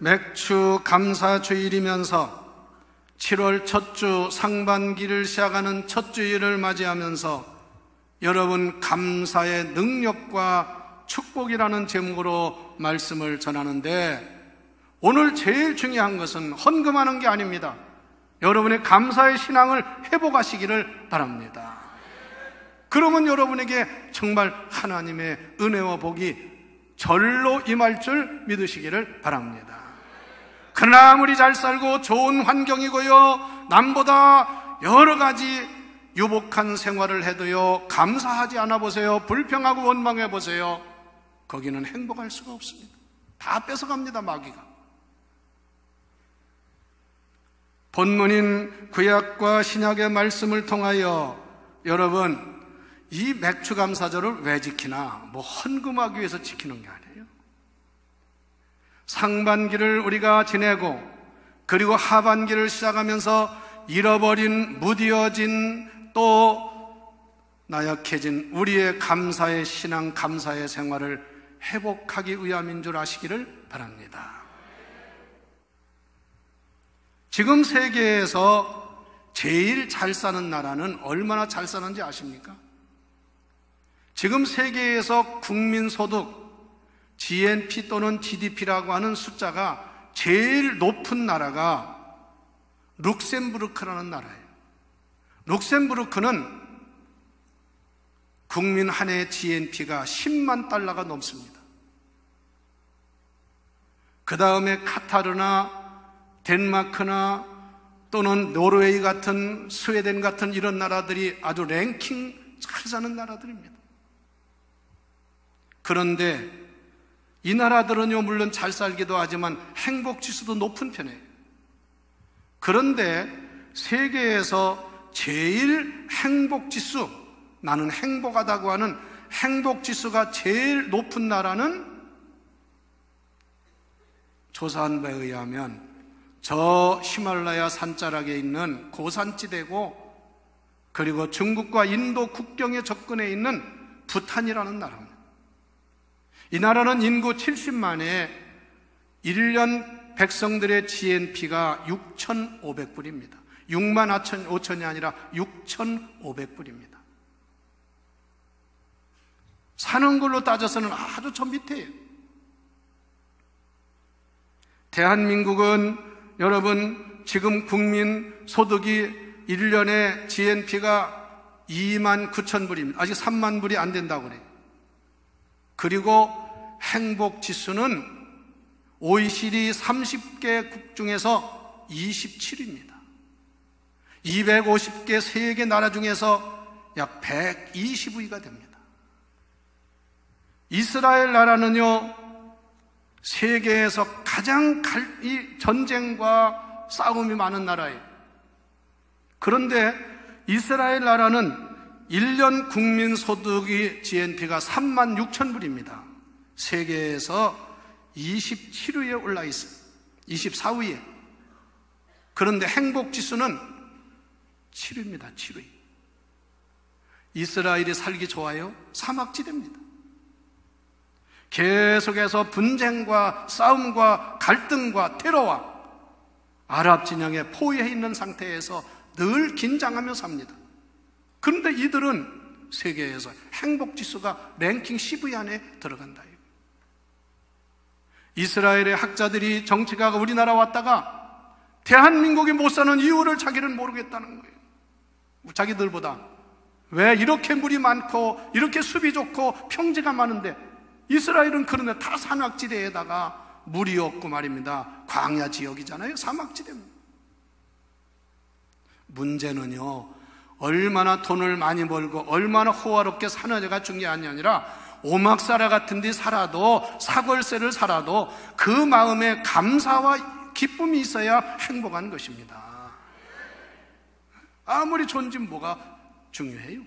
맥주 감사주일이면서 7월 첫 주 상반기를 시작하는 첫 주일을 맞이하면서 여러분 감사의 능력과 축복이라는 제목으로 말씀을 전하는데, 오늘 제일 중요한 것은 헌금하는 게 아닙니다. 여러분의 감사의 신앙을 회복하시기를 바랍니다. 그러면 여러분에게 정말 하나님의 은혜와 복이 절로 임할 줄 믿으시기를 바랍니다. 그러나 아무리 잘 살고 좋은 환경이고요, 남보다 여러 가지 유복한 생활을 해도요, 감사하지 않아 보세요. 불평하고 원망해 보세요. 거기는 행복할 수가 없습니다. 다 뺏어갑니다, 마귀가. 본문인 구약과 신약의 말씀을 통하여 여러분, 이 맥추감사절을 왜 지키나? 뭐 헌금하기 위해서 지키는 게 아니에요. 상반기를 우리가 지내고 그리고 하반기를 시작하면서 잃어버린, 무디어진, 또 나약해진 우리의 감사의 신앙, 감사의 생활을 회복하기 위함인 줄 아시기를 바랍니다. 지금 세계에서 제일 잘 사는 나라는 얼마나 잘 사는지 아십니까? 지금 세계에서 국민소득, GNP 또는 GDP라고 하는 숫자가 제일 높은 나라가 룩셈부르크라는 나라예요. 룩셈부르크는 국민 한 해 GNP가 10만 달러가 넘습니다. 그 다음에 카타르나 덴마크나 또는 노르웨이 같은, 스웨덴 같은 이런 나라들이 아주 랭킹 잘 사는 나라들입니다. 그런데 이 나라들은요, 물론 잘 살기도 하지만 행복지수도 높은 편이에요. 그런데 세계에서 제일 행복지수, 나는 행복하다고 하는 행복지수가 제일 높은 나라는 조사한 바에 의하면 저 히말라야 산자락에 있는 고산지대고, 그리고 중국과 인도 국경에 접근해 있는 부탄이라는 나라입니다. 이 나라는 인구 70만에 1년 백성들의 GNP가 6,500불입니다. 6만 5천이 아니라 6,500불입니다. 사는 걸로 따져서는 아주 저 밑에예요. 대한민국은 여러분 지금 국민 소득이 1년에 GNP가 2만 9천 불입니다. 아직 3만 불이 안 된다고 그래요. 그리고 행복지수는 OECD 30개국 중에서 27위입니다. 250개 세계 나라 중에서 약 120위가 됩니다. 이스라엘 나라는요, 세계에서 가장 이 전쟁과 싸움이 많은 나라예요. 그런데 이스라엘 나라는 1년 국민 소득이 GNP가 3만 6천 불입니다. 세계에서 27위에 올라 있어요. 24위에. 그런데 행복지수는 7위입니다. 7위. 이스라엘이 살기 좋아요? 사막지대입니다. 계속해서 분쟁과 싸움과 갈등과 테러와 아랍 진영에 포위해 있는 상태에서 늘 긴장하며 삽니다. 그런데 이들은 세계에서 행복지수가 랭킹 10위 안에 들어간다. 이스라엘의 학자들이 정치가가 우리나라 왔다가 대한민국이 못 사는 이유를 자기는 모르겠다는 거예요. 자기들보다 왜 이렇게 물이 많고 이렇게 숲이 좋고 평지가 많은데 이스라엘은 그런데 다 산악지대에다가 물이 없고 말입니다. 광야 지역이잖아요. 사막지대입니다. 문제는요, 얼마나 돈을 많이 벌고 얼마나 호화롭게 사느냐가 중요한 게 아니라 오막사라 같은 데 살아도, 사골세를 살아도 그 마음에 감사와 기쁨이 있어야 행복한 것입니다. 아무리 좋은지 뭐가 중요해요?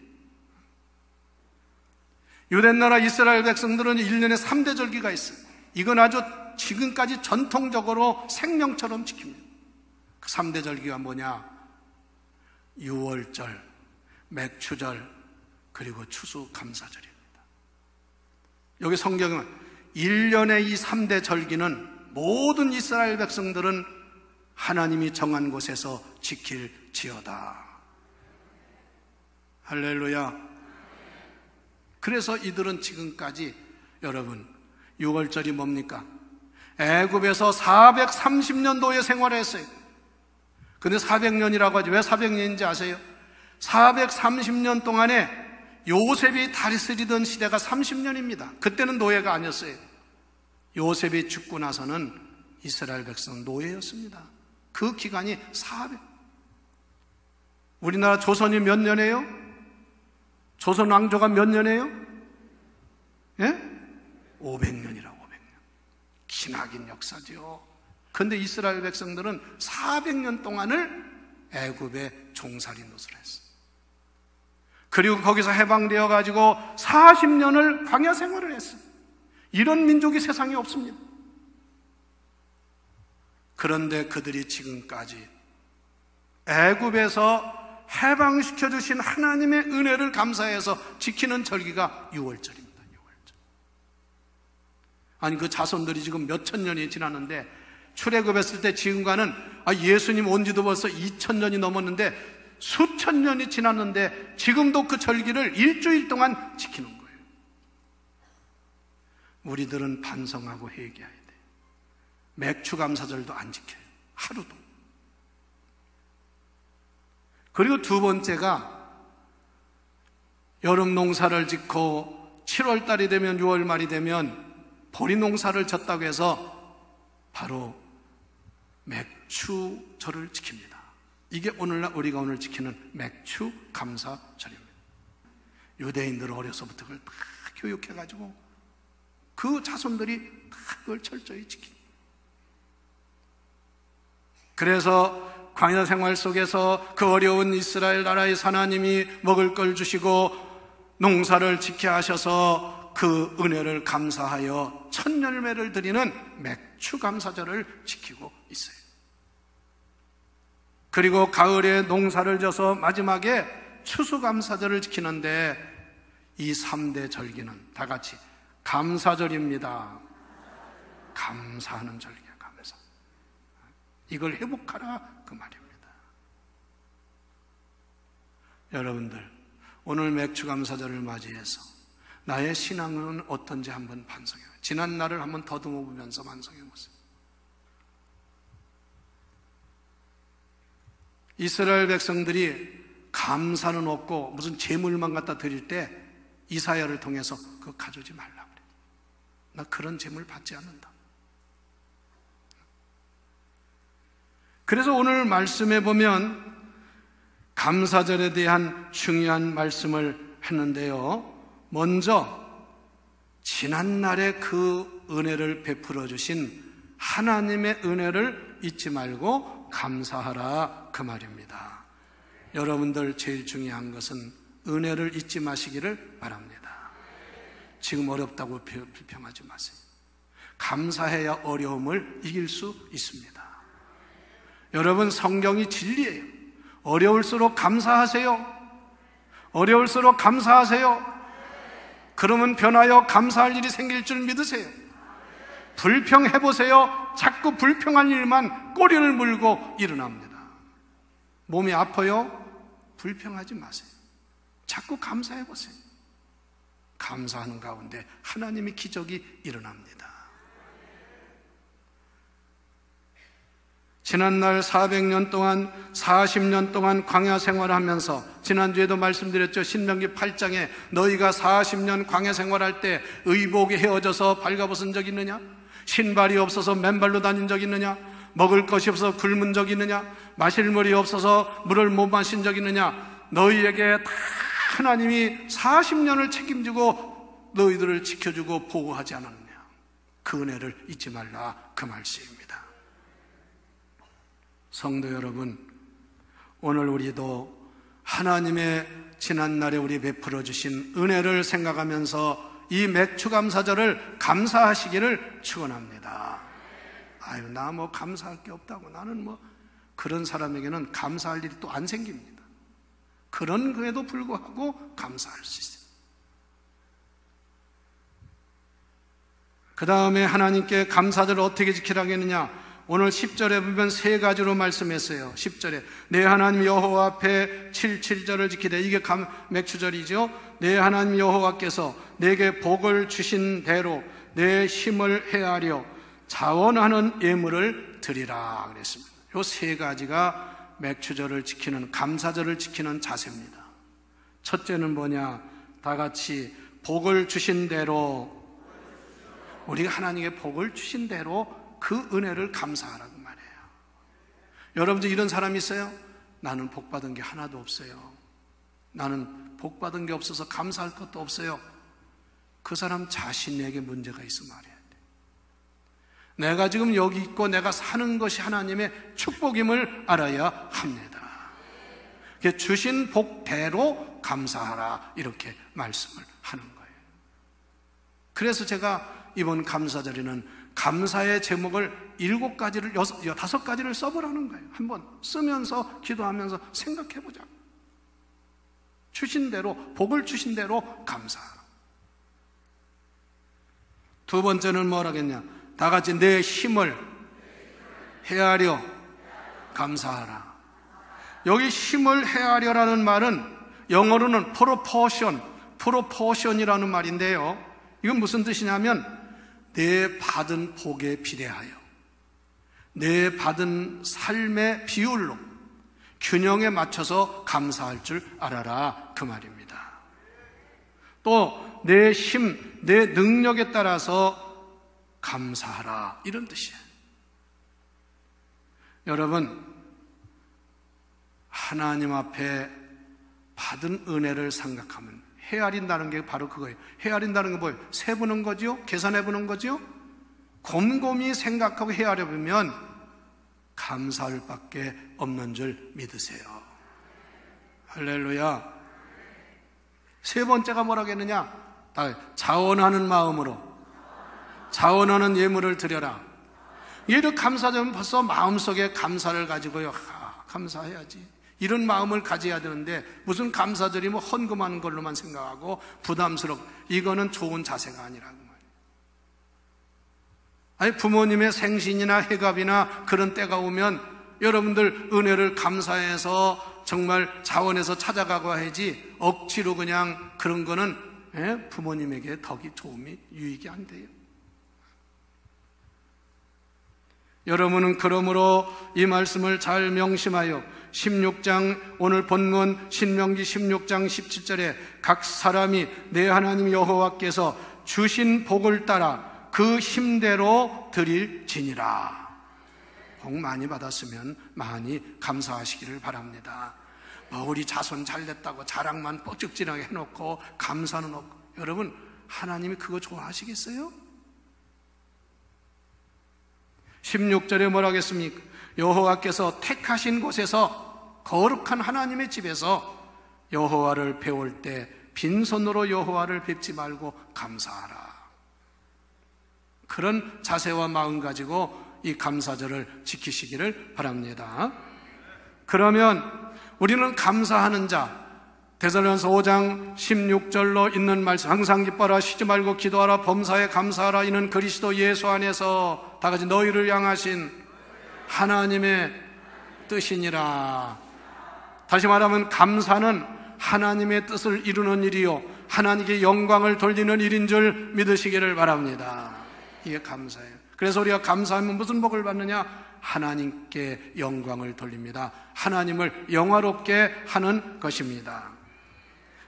유대나라 이스라엘 백성들은 1년에 3대 절기가 있어요. 이건 아주 지금까지 전통적으로 생명처럼 지킵니다. 그 3대 절기가 뭐냐? 유월절, 맥추절, 그리고 추수감사절입니다. 여기 성경은 1년의 이 3대 절기는 모든 이스라엘 백성들은 하나님이 정한 곳에서 지킬지어다. 할렐루야. 그래서 이들은 지금까지, 여러분, 6월절이 뭡니까? 애굽에서 430년도의 생활을 했어요. 근데 400년이라고 하죠. 왜 400년인지 아세요? 430년 동안에 요셉이 다스리던 시대가 30년입니다. 그때는 노예가 아니었어요. 요셉이 죽고 나서는 이스라엘 백성은 노예였습니다. 그 기간이 400. 우리나라 조선이 몇 년이에요? 조선 왕조가 몇 년이에요? 예? 500년이라 500년. 기나긴 역사죠. 그런데 이스라엘 백성들은 400년 동안을 애굽의 종살이 노릇을 했어요. 그리고 거기서 해방되어 가지고 40년을 광야 생활을 했어요. 이런 민족이 세상에 없습니다. 그런데 그들이 지금까지 애굽에서 해방시켜 주신 하나님의 은혜를 감사해서 지키는 절기가 6월절입니다. 6월절. 아니, 그 자손들이 지금 몇천 년이 지났는데, 출애굽했을 때 지금과는 예수님 온 지도 벌써 2000년이 넘었는데, 수천 년이 지났는데 지금도 그 절기를 일주일 동안 지키는 거예요. 우리들은 반성하고 회개해야 돼요. 맥추감사절도 안 지켜요. 하루도. 그리고 두 번째가, 여름 농사를 짓고 7월 달이 되면 6월 말이 되면 보리 농사를 졌다고 해서 바로 맥추절을 지킵니다. 이게 오늘날 우리가 오늘 지키는 맥추감사절입니다. 유대인들 어려서부터 그걸 다 교육해가지고 그 자손들이 다 그걸 철저히 지킵니다. 그래서 광야 생활 속에서 그 어려운 이스라엘 나라의 하나님이 먹을 걸 주시고 농사를 지게 하셔서 그 은혜를 감사하여 첫 열매를 드리는 맥추감사절을 지키고 있어요. 그리고 가을에 농사를 져서 마지막에 추수감사절을 지키는데, 이 3대 절기는 다 같이 감사절입니다. 감사하는 절기야, 감사. 이걸 회복하라, 그 말입니다. 여러분들, 오늘 맥추감사절을 맞이해서 나의 신앙은 어떤지 한번 반성해요. 지난 날을 한번 더듬어 보면서 반성해 보세요. 이스라엘 백성들이 감사는 없고 무슨 재물만 갖다 드릴 때 이사야를 통해서 그거 가져오지 말라 그래. 나 그런 재물 받지 않는다. 그래서 오늘 말씀에 보면 감사절에 대한 중요한 말씀을 했는데요. 먼저 지난날에 그 은혜를 베풀어 주신 하나님의 은혜를 잊지 말고 감사하라, 그 말입니다. 여러분들 제일 중요한 것은 은혜를 잊지 마시기를 바랍니다. 지금 어렵다고 불평하지 마세요. 감사해야 어려움을 이길 수 있습니다. 여러분, 성경이 진리예요. 어려울수록 감사하세요. 어려울수록 감사하세요. 그러면 변하여 감사할 일이 생길 줄 믿으세요. 불평해보세요. 자꾸 불평한 일만 꼬리를 물고 일어납니다. 몸이 아파요? 불평하지 마세요. 자꾸 감사해보세요. 감사하는 가운데 하나님의 기적이 일어납니다. 지난날 400년 동안 40년 동안 광야 생활을 하면서, 지난주에도 말씀드렸죠. 신명기 8장에 너희가 40년 광야 생활할 때 의복이 헤어져서 발가벗은 적 있느냐? 신발이 없어서 맨발로 다닌 적 있느냐? 먹을 것이 없어서 굶은 적 있느냐? 마실 물이 없어서 물을 못 마신 적 있느냐? 너희에게 다 하나님이 40년을 책임지고 너희들을 지켜주고 보호하지 않았느냐? 그 은혜를 잊지 말라, 그 말씀입니다. 성도 여러분, 오늘 우리도 하나님의 지난날에 우리 베풀어 주신 은혜를 생각하면서 이 맥추감사절을 감사하시기를 축원합니다. 아유, 나 뭐 감사할 게 없다고, 나는 뭐, 그런 사람에게는 감사할 일이 또 안 생깁니다. 그런 거에도 불구하고 감사할 수 있어요. 그 다음에 하나님께 감사절을 어떻게 지키라고 했느냐? 오늘 10절에 보면 세 가지로 말씀했어요. 10절에 내 하나님 여호와 앞에 7절을 지키되, 이게 맥추절이죠. 내 하나님 여호와께서 내게 복을 주신 대로 내 힘을 헤아려 자원하는 예물을 드리라 그랬습니다. 이 세 가지가 맥추절을 지키는, 감사절을 지키는 자세입니다. 첫째는 뭐냐? 다 같이 복을 주신 대로, 우리가 하나님께 복을 주신 대로 그 은혜를 감사하라고 말해요. 여러분들 이런 사람이 있어요? 나는 복 받은 게 하나도 없어요. 나는 복 받은 게 없어서 감사할 것도 없어요. 그 사람 자신에게 문제가 있어 말해야 돼. 내가 지금 여기 있고 내가 사는 것이 하나님의 축복임을 알아야 합니다. 주신 복대로 감사하라, 이렇게 말씀을 하는 거예요. 그래서 제가 이번 감사절에는 감사의 제목을 7가지를, 5가지를 써보라는 거예요. 한번 쓰면서 기도하면서 생각해보자. 주신 대로, 복을 주신 대로 감사하라. 두 번째는 뭐라겠냐? 다 같이 내 힘을 헤아려 감사하라. 여기 힘을 헤아려라는 말은 영어로는 프로포션이라는 말인데요, 이건 무슨 뜻이냐면 내 받은 복에 비례하여, 내 받은 삶의 비율로, 균형에 맞춰서 감사할 줄 알아라, 그 말입니다. 또 내 힘, 내 능력에 따라서 감사하라, 이런 뜻이에요. 여러분, 하나님 앞에 받은 은혜를 생각하면 헤아린다는 게 바로 그거예요. 헤아린다는 게 뭐예요? 세보는 거죠? 계산해보는 거죠? 곰곰이 생각하고 헤아려보면 감사할 밖에 없는 줄 믿으세요. 할렐루야. 세 번째가 뭐라고 했느냐? 자원하는 마음으로, 자원하는 예물을 드려라. 이렇게 감사하면 벌써 마음속에 감사를 가지고요, 감사해야지, 이런 마음을 가져야 되는데, 무슨 감사절이 뭐 헌금하는 걸로만 생각하고 부담스럽고, 이거는 좋은 자세가 아니라고 말이에요. 아니, 부모님의 생신이나 해갑이나 그런 때가 오면 여러분들 은혜를 감사해서 정말 자원해서 찾아가고 해야지, 억지로 그냥 그런 거는 부모님에게 덕이 도움이 유익이 안 돼요. 여러분은 그러므로 이 말씀을 잘 명심하여 16장, 오늘 본문 신명기 16장 17절에 각 사람이 내 하나님 여호와께서 주신 복을 따라 그 힘대로 드릴지니라. 복 많이 받았으면 많이 감사하시기를 바랍니다. 우리 자손 잘됐다고 자랑만 뻑적지근하게 해놓고 감사는 없고, 여러분 하나님이 그거 좋아하시겠어요? 16절에 뭐라 하겠습니까? 여호와께서 택하신 곳에서, 거룩한 하나님의 집에서 여호와를 배울 때 빈손으로 여호와를 뵙지 말고 감사하라. 그런 자세와 마음 가지고 이 감사절을 지키시기를 바랍니다. 그러면 우리는 감사하는 자, 데살로니가서 5장 16절로 있는 말씀, 항상 기뻐하라, 쉬지 말고 기도하라, 범사에 감사하라, 이는 그리스도 예수 안에서 다 같이 너희를 향하신 하나님의 뜻이니라. 다시 말하면 감사는 하나님의 뜻을 이루는 일이요, 하나님께 영광을 돌리는 일인 줄 믿으시기를 바랍니다. 이게 감사예요. 그래서 우리가 감사하면 무슨 복을 받느냐? 하나님께 영광을 돌립니다. 하나님을 영화롭게 하는 것입니다.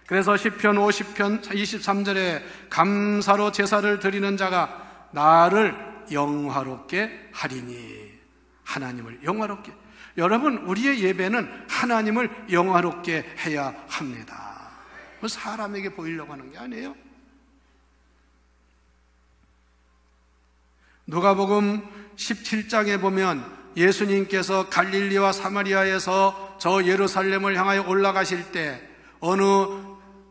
그래서 시편 50편 23절에 감사로 제사를 드리는 자가 나를 영화롭게 하리니, 하나님을 영화롭게. 여러분, 우리의 예배는 하나님을 영화롭게 해야 합니다. 사람에게 보이려고 하는 게 아니에요. 누가복음 17장에 보면 예수님께서 갈릴리와 사마리아에서 저 예루살렘을 향하여 올라가실 때 어느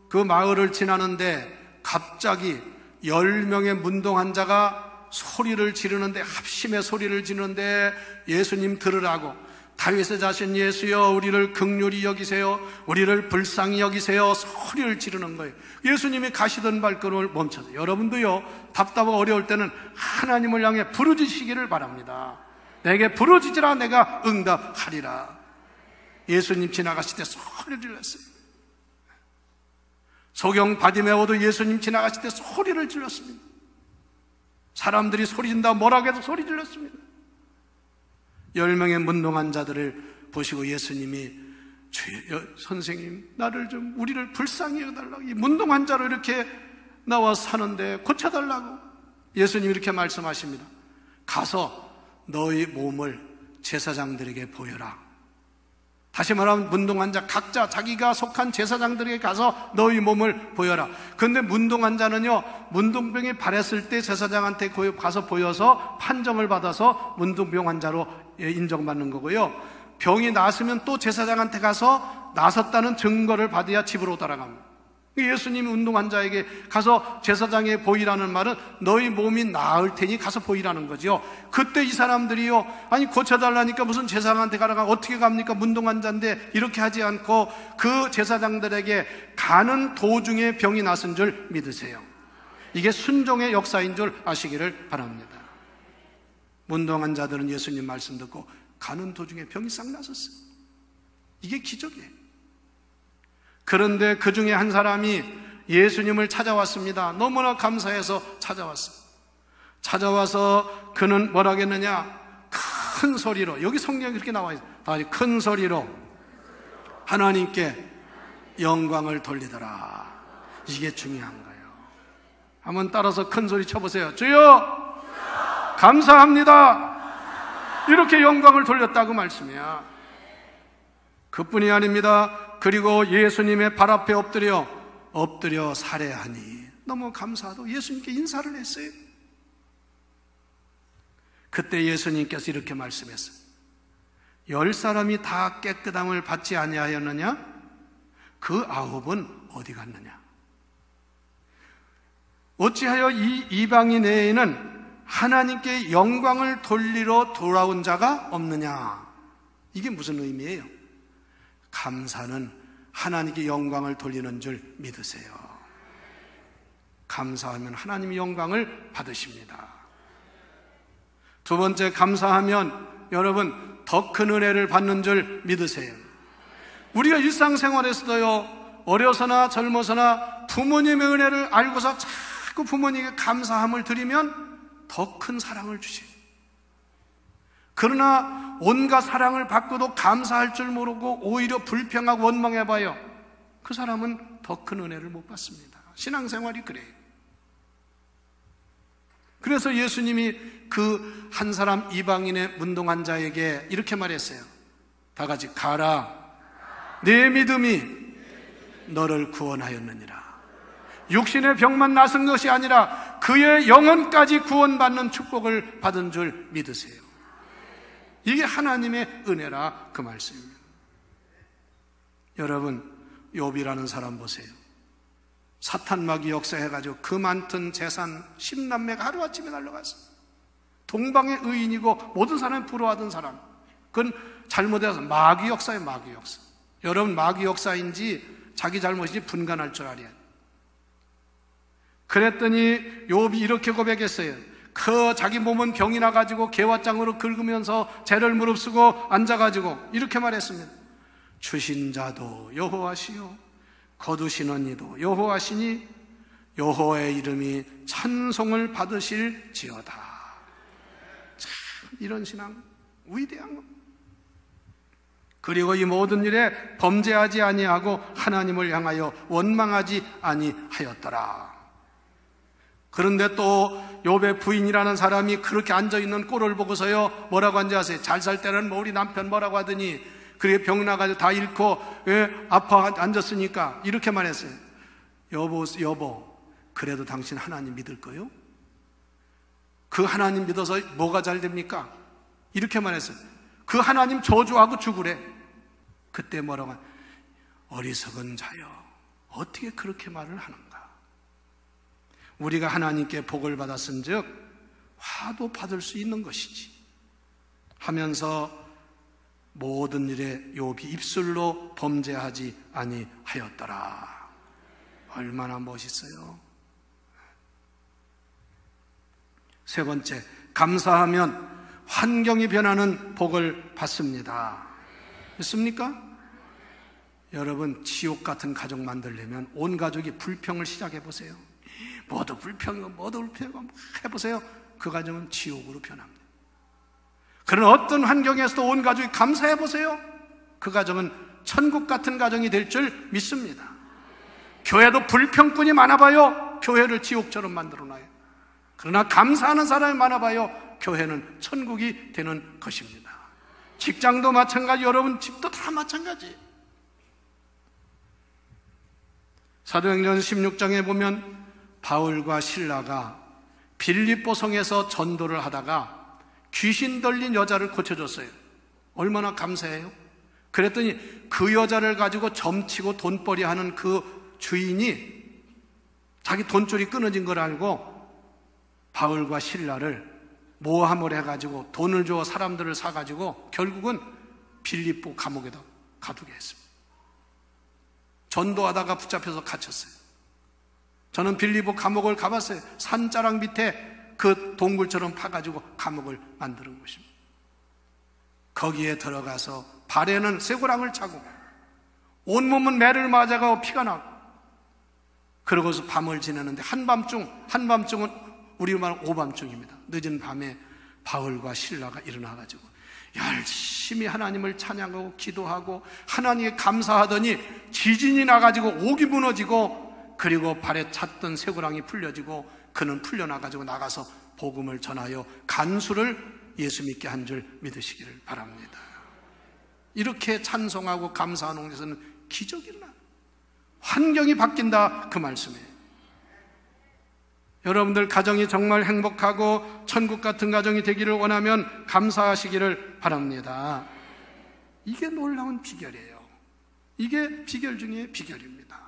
그 마을을 지나는데 갑자기 10명의 문둥한 자가 소리를 지르는데, 합심의 소리를 지르는데 예수님 들으라고, 다윗의 자신 예수여 우리를 긍휼히 여기세요, 우리를 불쌍히 여기세요 소리를 지르는 거예요. 예수님이 가시던 발걸음을 멈춰서 여러분도요, 답답하고 어려울 때는 하나님을 향해 부르짖으시기를 바랍니다. 내게 부르짖으라 내가 응답하리라. 예수님 지나가실 때 소리를 질렀어요. 소경 바디메오도 예수님 지나가실 때 소리를 질렀습니다. 사람들이 소리 진다 뭐라고 해도 소리 질렀습니다. 10명의 문둥한 자들을 보시고 예수님이 주여, 선생님 나를 좀 우리를 불쌍히 여겨달라고, 이 문둥한 자로 이렇게 나와 사는데 고쳐달라고 예수님이 이렇게 말씀하십니다. 가서 너희 몸을 제사장들에게 보여라. 다시 말하면 문둥한 자 각자 자기가 속한 제사장들에게 가서 너희 몸을 보여라. 그런데 문둥한 자는요, 문둥병이 발했을 때 제사장한테 가서 보여서 판정을 받아서 문둥병 환자로 인정받는 거고요, 병이 나았으면 또 제사장한테 가서 나섰다는 증거를 받아야 집으로 돌아갑니다. 예수님이 운동 환자에게 가서 제사장에 보이라는 말은 너희 몸이 나을 테니 가서 보이라는 거죠. 그때 이 사람들이요, 아니 고쳐달라니까 무슨 제사장한테 가라가 어떻게 갑니까? 문둥 환자인데 이렇게 하지 않고 그 제사장들에게 가는 도중에 병이 났은 줄 믿으세요. 이게 순종의 역사인 줄 아시기를 바랍니다. 문둥 환자들은 예수님 말씀 듣고 가는 도중에 병이 싹 났었어요. 이게 기적이에요. 그런데 그 중에 한 사람이 예수님을 찾아왔습니다. 너무나 감사해서 찾아왔어요. 찾아와서 그는 뭐라고 했느냐? 큰 소리로, 여기 성경에 그렇게 나와 있어요. 큰 소리로 하나님께 영광을 돌리더라. 이게 중요한 거예요. 한번 따라서 큰 소리 쳐보세요. 주여 감사합니다. 이렇게 영광을 돌렸다고 말씀이야. 그뿐이 아닙니다. 그리고 예수님의 발 앞에 엎드려 살해하니 너무 감사하다고 예수님께 인사를 했어요. 그때 예수님께서 이렇게 말씀했어요. 10사람이 다 깨끗함을 받지 아니하였느냐? 그 9은 어디 갔느냐? 어찌하여 이 이방인에게는 하나님께 영광을 돌리러 돌아온 자가 없느냐? 이게 무슨 의미예요? 감사는 하나님께 영광을 돌리는 줄 믿으세요. 감사하면 하나님이 영광을 받으십니다. 두 번째, 감사하면 여러분 더 큰 은혜를 받는 줄 믿으세요. 우리가 일상생활에서도요, 어려서나 젊어서나 부모님의 은혜를 알고서 자꾸 부모님에게 감사함을 드리면 더 큰 사랑을 주세요. 그러나 온갖 사랑을 받고도 감사할 줄 모르고 오히려 불평하고 원망해봐요. 그 사람은 더 큰 은혜를 못 받습니다. 신앙생활이 그래요. 그래서 예수님이 그 한 사람 이방인의 문둥한 자에게 이렇게 말했어요. 다 같이 가라, 내 믿음이 너를 구원하였느니라. 육신의 병만 나선 것이 아니라 그의 영혼까지 구원받는 축복을 받은 줄 믿으세요. 이게 하나님의 은혜라 그 말씀입니다. 여러분, 욥이라는 사람 보세요. 사탄마귀 역사해가지고 그 많던 재산 10남매가 하루아침에 날라갔어요. 동방의 의인이고 모든 사람이 부러워하던 사람, 그건 잘못해서 마귀 역사예요. 마귀 역사. 여러분, 마귀 역사인지 자기 잘못인지 분간할 줄 알아야 돼요. 그랬더니 욥이 이렇게 고백했어요. 그 자기 몸은 병이 나가지고 개화장으로 긁으면서 죄를 무릅쓰고 앉아가지고 이렇게 말했습니다. 주신 자도 여호와시요 거두시는 이도 여호와시니 여호와의 이름이 찬송을 받으실지어다. 참, 이런 신앙 위대한 겁니다. 그리고 이 모든 일에 범죄하지 아니하고 하나님을 향하여 원망하지 아니하였더라. 그런데 또 욥의 부인이라는 사람이 그렇게 앉아있는 꼴을 보고서요, 뭐라고 한지 아세요? 잘 살 때는 뭐 우리 남편 뭐라고 하더니 그게 병 나가지고 다 잃고 아파 앉았으니까 이렇게 말했어요. 여보, 그래도 당신 하나님 믿을 거요? 그 하나님 믿어서 뭐가 잘 됩니까? 이렇게 말했어요. 그 하나님 저주하고 죽으래. 그때 뭐라고 하냐? 어리석은 자여, 어떻게 그렇게 말을 하는가? 우리가 하나님께 복을 받았은 즉 화도 받을 수 있는 것이지 하면서 모든 일에 욥이 입술로 범죄하지 아니하였더라. 얼마나 멋있어요. 세 번째, 감사하면 환경이 변하는 복을 받습니다. 믿습니까? 여러분, 지옥 같은 가족 만들려면 온 가족이 불평을 시작해 보세요. 모두 불평이고 모두 불평이고 해보세요. 그 가정은 지옥으로 변합니다. 그런 어떤 환경에서도 온 가족이 감사해 보세요. 그 가정은 천국 같은 가정이 될 줄 믿습니다. 교회도 불평꾼이 많아봐요. 교회를 지옥처럼 만들어놔요. 그러나 감사하는 사람이 많아봐요. 교회는 천국이 되는 것입니다. 직장도 마찬가지, 여러분 집도 다 마찬가지. 사도행전 16장에 보면 바울과 실라가 빌립보 성에서 전도를 하다가 귀신 들린 여자를 고쳐줬어요. 얼마나 감사해요. 그랬더니 그 여자를 가지고 점치고 돈벌이 하는 그 주인이 자기 돈줄이 끊어진 걸 알고 바울과 실라를 모함을 해가지고 돈을 줘 사람들을 사가지고 결국은 빌립보 감옥에다 가두게 했습니다. 전도하다가 붙잡혀서 갇혔어요. 저는 빌립보 감옥을 가봤어요. 산자락 밑에 그 동굴처럼 파가지고 감옥을 만드는 것입니다. 거기에 들어가서 발에는 쇠고랑을 차고 온몸은 매를 맞아가고 피가 나고 그러고서 밤을 지내는데 한밤중은 우리로 말하면 오밤중입니다. 늦은 밤에 바울과 실라가 일어나가지고 열심히 하나님을 찬양하고 기도하고 하나님께 감사하더니 지진이 나가지고 옥이 무너지고 그리고 발에 찼던 쇠고랑이 풀려지고 그는 풀려나가지고 나가서 복음을 전하여 간수를 예수 믿게 한 줄 믿으시기를 바랍니다. 이렇게 찬송하고 감사하는 곳에서는 기적이 일어나. 환경이 바뀐다, 그 말씀이에요. 여러분들 가정이 정말 행복하고 천국 같은 가정이 되기를 원하면 감사하시기를 바랍니다. 이게 놀라운 비결이에요. 이게 비결 중에 비결입니다.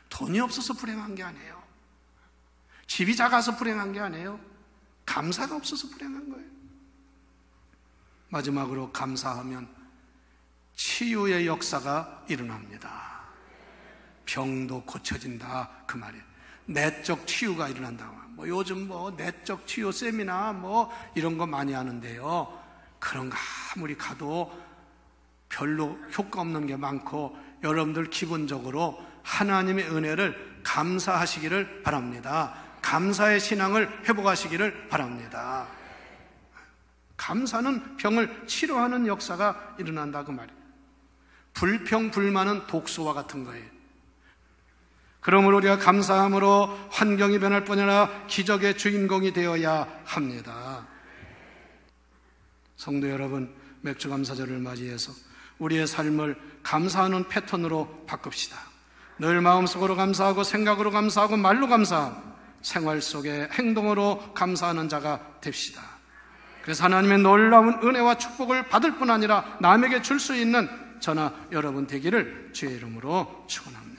돈이 없어서 불행한 게 아니에요. 집이 작아서 불행한 게 아니에요. 감사가 없어서 불행한 거예요. 마지막으로 감사하면 치유의 역사가 일어납니다. 병도 고쳐진다, 그 말이에요. 내적 치유가 일어난다고. 요즘 내적 치유 세미나 이런 거 많이 하는데요. 그런 거 아무리 가도 별로 효과 없는 게 많고 여러분들 기본적으로 하나님의 은혜를 감사하시기를 바랍니다. 감사의 신앙을 회복하시기를 바랍니다. 감사는 병을 치료하는 역사가 일어난다, 그 말이에요. 불평, 불만은 독소와 같은 거예요. 그러므로 우리가 감사함으로 환경이 변할 뿐 아니라 기적의 주인공이 되어야 합니다. 성도 여러분, 맥주감사절을 맞이해서 우리의 삶을 감사하는 패턴으로 바꿉시다. 늘 마음속으로 감사하고 생각으로 감사하고 말로 감사하고 생활 속에 행동으로 감사하는 자가 됩시다. 그래서 하나님의 놀라운 은혜와 축복을 받을 뿐 아니라 남에게 줄 수 있는 저나 여러분 되기를 주의 이름으로 축원합니다.